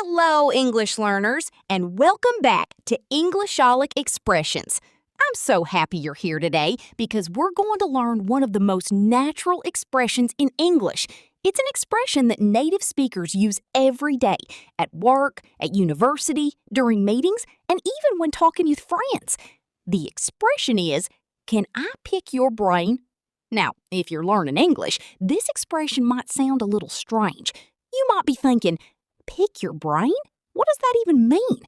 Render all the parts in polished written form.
Hello, English learners, and welcome back to Englisholic Expressions. I'm so happy you're here today because we're going to learn one of the most natural expressions in English. It's an expression that native speakers use every day at work, at university, during meetings, and even when talking with friends. The expression is, "Can I pick your brain?" Now, if you're learning English, this expression might sound a little strange. You might be thinking, pick your brain? What does that even mean?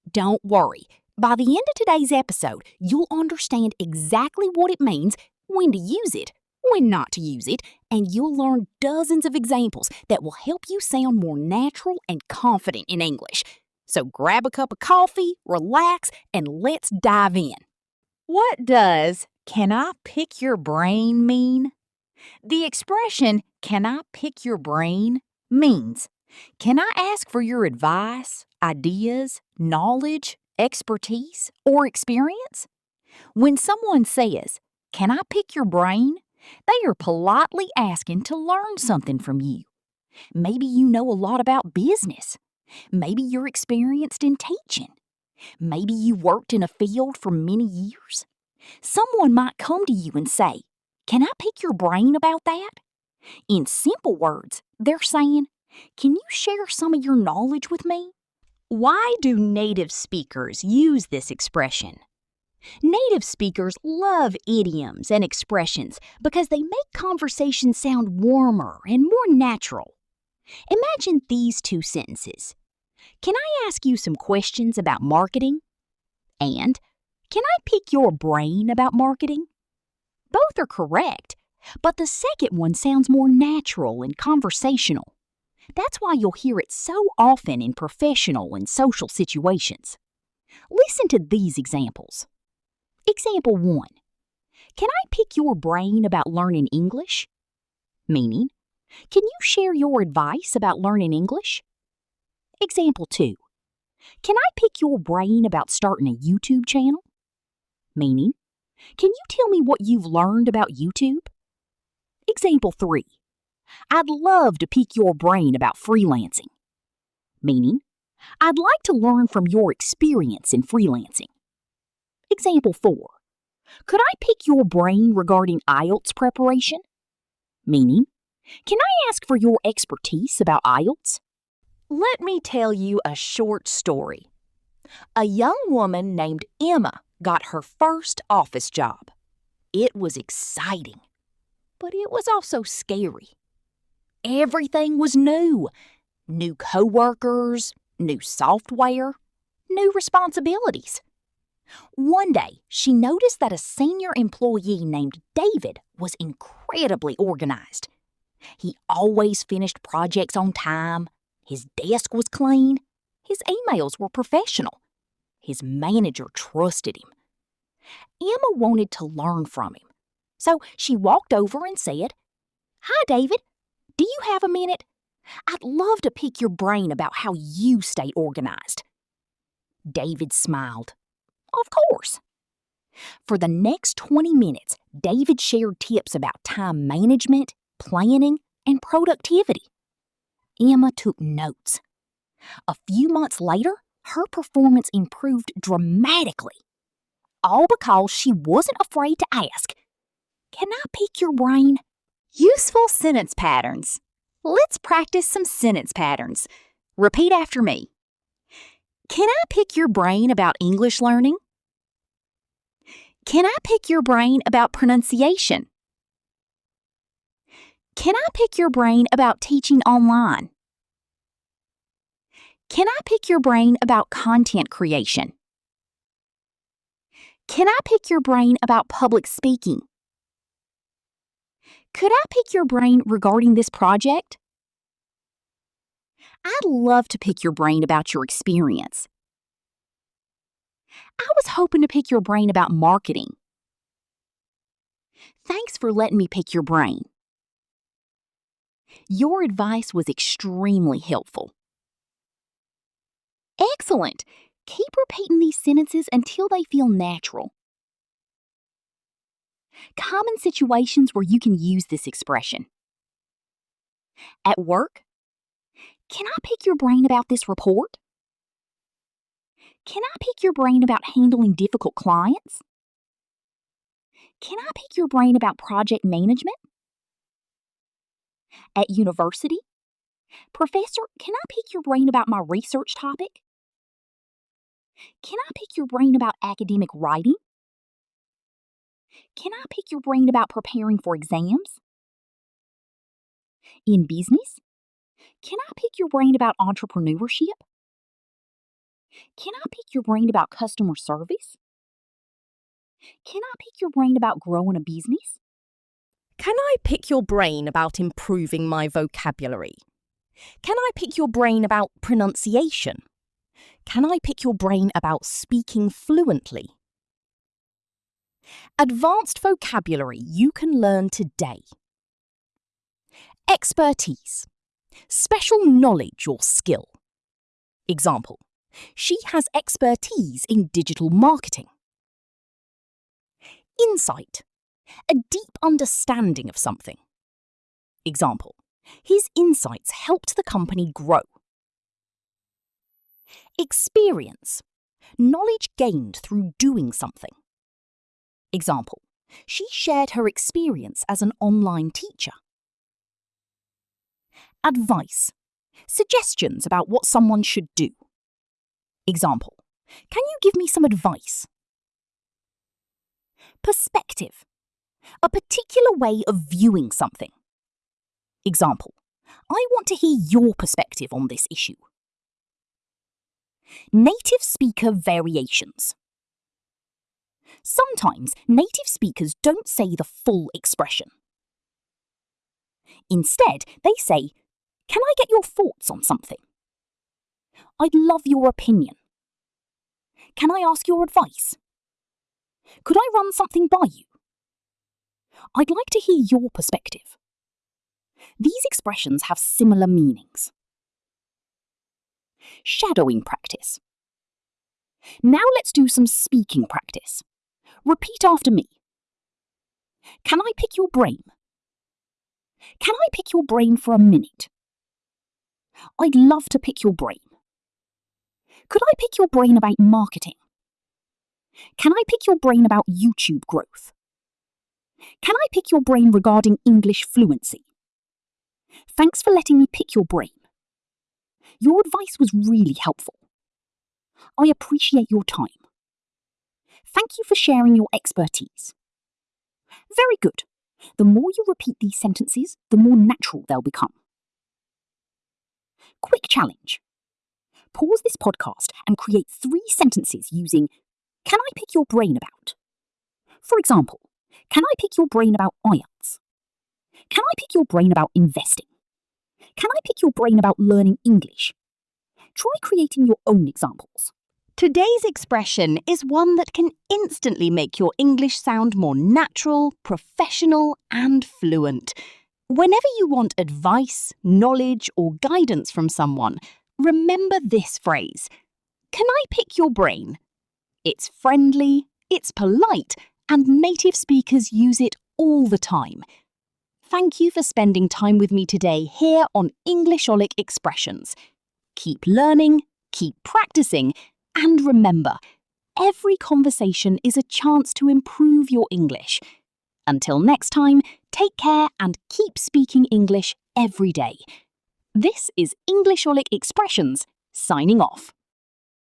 Don't worry. By the end of today's episode, you'll understand exactly what it means, when to use it, when not to use it, and you'll learn dozens of examples that will help you sound more natural and confident in English. So grab a cup of coffee, relax, and let's dive in. What does "can I pick your brain" mean? The expression "can I pick your brain" means, can I ask for your advice, ideas, knowledge, expertise, or experience? When someone says, "Can I pick your brain?" they are politely asking to learn something from you. Maybe you know a lot about business. Maybe you're experienced in teaching. Maybe you worked in a field for many years. Someone might come to you and say, "Can I pick your brain about that?" In simple words, they're saying, "Can you share some of your knowledge with me?" Why do native speakers use this expression? Native speakers love idioms and expressions because they make conversation sound warmer and more natural. Imagine these two sentences. Can I ask you some questions about marketing? And, can I pick your brain about marketing? Both are correct, but the second one sounds more natural and conversational. That's why you'll hear it so often in professional and social situations. Listen to these examples. Example 1. Can I pick your brain about learning English? Meaning, can you share your advice about learning English? Example 2. Can I pick your brain about starting a YouTube channel? Meaning, can you tell me what you've learned about YouTube? Example 3. I'd love to pick your brain about freelancing. Meaning, I'd like to learn from your experience in freelancing. Example 4. Could I pick your brain regarding IELTS preparation? Meaning, can I ask for your expertise about IELTS? Let me tell you a short story. A young woman named Emma got her first office job. It was exciting, but it was also scary. Everything was new. New coworkers, new software, new responsibilities. One day, she noticed that a senior employee named David was incredibly organized. He always finished projects on time, his desk was clean, his emails were professional. His manager trusted him. Emma wanted to learn from him, so she walked over and said, "Hi, David. Do you have a minute? I'd love to pick your brain about how you stay organized." David smiled. Of course. For the next 20 minutes, David shared tips about time management, planning, and productivity. Emma took notes. A few months later, her performance improved dramatically. All because she wasn't afraid to ask, "Can I pick your brain?" Useful sentence patterns. Let's practice some sentence patterns. Repeat after me. Can I pick your brain about English learning? Can I pick your brain about pronunciation? Can I pick your brain about teaching online? Can I pick your brain about content creation? Can I pick your brain about public speaking? Could I pick your brain regarding this project? I'd love to pick your brain about your experience. I was hoping to pick your brain about marketing. Thanks for letting me pick your brain. Your advice was extremely helpful. Excellent! Keep repeating these sentences until they feel natural. Common situations where you can use this expression. At work, Can I pick your brain about this report? Can I pick your brain about handling difficult clients? Can I pick your brain about project management? At university? Professor, can I pick your brain about my research topic? Can I pick your brain about academic writing? Can I pick your brain about preparing for exams? In business? Can I pick your brain about entrepreneurship? Can I pick your brain about customer service? Can I pick your brain about growing a business? Can I pick your brain about improving my vocabulary? Can I pick your brain about pronunciation? Can I pick your brain about speaking fluently? Advanced vocabulary you can learn today. Expertise. Special knowledge or skill. Example: she has expertise in digital marketing. Insight. A deep understanding of something. Example: his insights helped the company grow. Experience. Knowledge gained through doing something. Example: she shared her experience as an online teacher. Advice. Suggestions about what someone should do. Example: can you give me some advice? Perspective. A particular way of viewing something. Example: I want to hear your perspective on this issue. Native speaker variations. Sometimes native speakers don't say the full expression. Instead, they say, "Can I get your thoughts on something? I'd love your opinion. Can I ask your advice? Could I run something by you? I'd like to hear your perspective." These expressions have similar meanings. Shadowing practice. Now let's do some speaking practice. Repeat after me. Can I pick your brain? Can I pick your brain for a minute? I'd love to pick your brain. Could I pick your brain about marketing? Can I pick your brain about YouTube growth? Can I pick your brain regarding English fluency? Thanks for letting me pick your brain. Your advice was really helpful. I appreciate your time. Thank you for sharing your expertise. Very good. The more you repeat these sentences, the more natural they'll become. Quick challenge. Pause this podcast and create 3 sentences using "Can I pick your brain about?" For example, can I pick your brain about IELTS? Can I pick your brain about investing? Can I pick your brain about learning English? Try creating your own examples. Today's expression is one that can instantly make your English sound more natural, professional, and fluent. Whenever you want advice, knowledge, or guidance from someone, remember this phrase: "Can I pick your brain?" It's friendly, it's polite, and native speakers use it all the time. Thank you for spending time with me today here on Englisholic Expressions. Keep learning, keep practicing, and remember, every conversation is a chance to improve your English. Until next time, take care and keep speaking English every day. This is Englisholic Expressions, signing off.